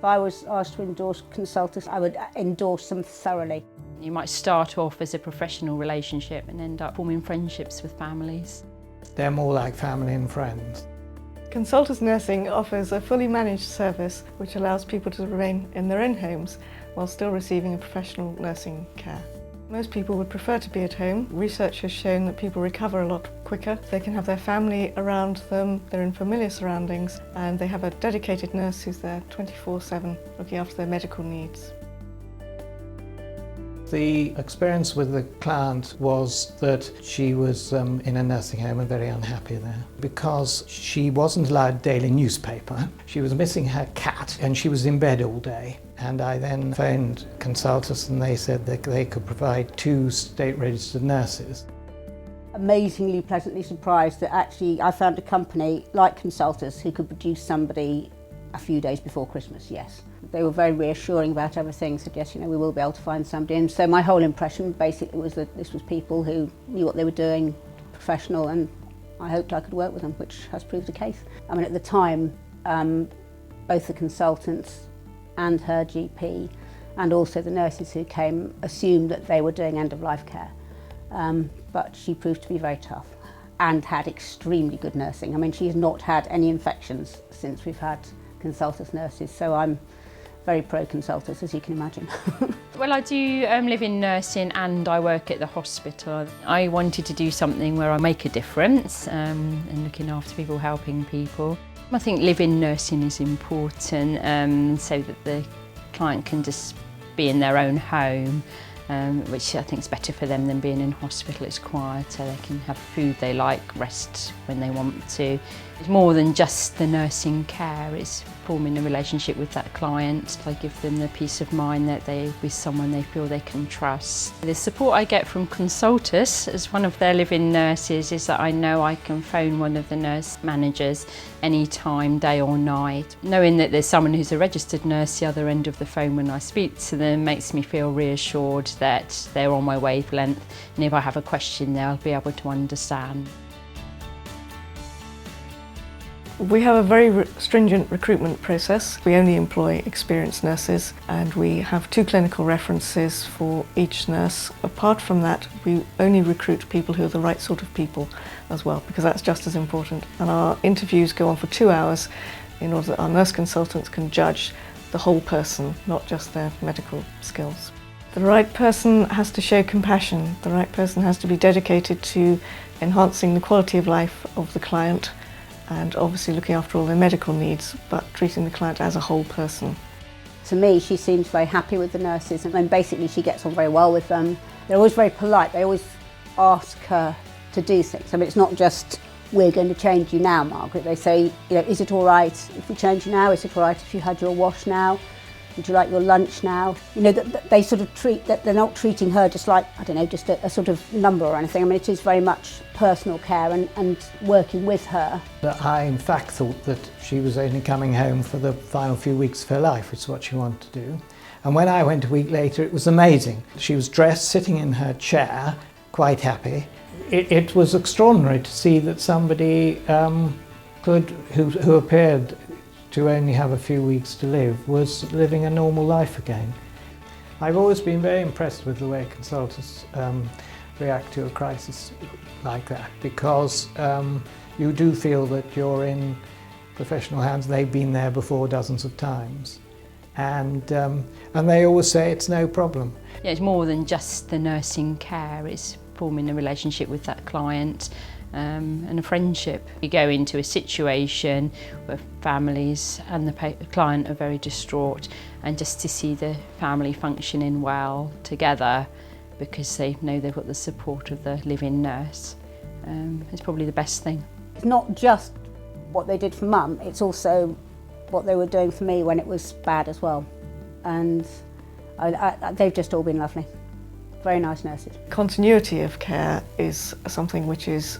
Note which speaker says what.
Speaker 1: If I was asked to endorse Consultus, I would endorse them thoroughly.
Speaker 2: You might start off as a professional relationship and end up forming friendships with families.
Speaker 3: They're more like family and friends.
Speaker 4: Consultus Nursing offers a fully managed service which allows people to remain in their own homes while still receiving a professional nursing care. Most people would prefer to be at home. Research has shown that people recover a lot quicker. They can have their family around them, they're in familiar surroundings, and they have a dedicated nurse who's there 24/7 looking after their medical needs.
Speaker 3: The experience with the client was that she was in a nursing home and very unhappy there because she wasn't allowed daily newspaper. She was missing her cat and she was in bed all day. And I then phoned Consultus and they said that they could provide 2 state-registered nurses.
Speaker 1: Amazingly pleasantly surprised that actually I found a company like Consultus who could produce somebody a few days before Christmas, yes. They were very reassuring about everything, said yes, we will be able to find somebody. And so my whole impression basically was that this was people who knew what they were doing, professional, and I hoped I could work with them, which has proved the case. I mean, at the time, both the consultants and her GP and also the nurses who came assumed that they were doing end-of-life care. But she proved to be very tough and had extremely good nursing. I mean, she's not had any infections since we've had Consultus nurses, so I'm very pro-Consultus, as you can imagine.
Speaker 2: Well, I do live in nursing and I work at the hospital. I wanted to do something where I make a difference and looking after people, helping people. I think live-in nursing is important so that the client can just be in their own home, which I think is better for them than being in hospital. It's quieter, they can have food they like, rest when they want to. It's more than just the nursing care, it's forming a relationship with that client. I give them the peace of mind that they're with someone they feel they can trust. The support I get from Consultus as one of their live-in nurses is that I know I can phone one of the nurse managers anytime, day or night. Knowing that there's someone who's a registered nurse the other end of the phone when I speak to them makes me feel reassured that they're on my wavelength, and if I have a question they'll be able to understand.
Speaker 4: We have a very stringent recruitment process. We only employ experienced nurses and we have 2 clinical references for each nurse. Apart from that, we only recruit people who are the right sort of people as well, because that's just as important. And our interviews go on for 2 hours in order that our nurse consultants can judge the whole person, not just their medical skills. The right person has to show compassion. The right person has to be dedicated to enhancing the quality of life of the client and obviously looking after all their medical needs, but treating the client as a whole person.
Speaker 1: To me, she seems very happy with the nurses and basically she gets on very well with them. They're always very polite, they always ask her to do things. I mean, it's not just, we're going to change you now, Margaret. They say, is it all right if we change you now? Is it all right if you had your wash now? Would you like your lunch now? They sort of treat, that they're not treating her just like, I don't know, just a sort of number or anything. I mean, it is very much personal care and working with her.
Speaker 3: I in fact thought that she was only coming home for the final few weeks of her life, which is what she wanted to do. And when I went a week later, it was amazing. She was dressed, sitting in her chair, quite happy. It was extraordinary to see that somebody who appeared to only have a few weeks to live was living a normal life again. I've always been very impressed with the way Consultants react to a crisis like that, because you do feel that you're in professional hands. They've been there before dozens of times, and they always say it's no problem.
Speaker 2: Yeah, it's more than just the nursing care, it's forming a relationship with that client and a friendship. You go into a situation where families and the client are very distraught, and just to see the family functioning well together because they know they've got the support of the live-in nurse is probably the best thing.
Speaker 1: It's not just what they did for Mum, it's also what they were doing for me when it was bad as well. And they've just all been lovely. Very nice nurses.
Speaker 4: Continuity of care is something which is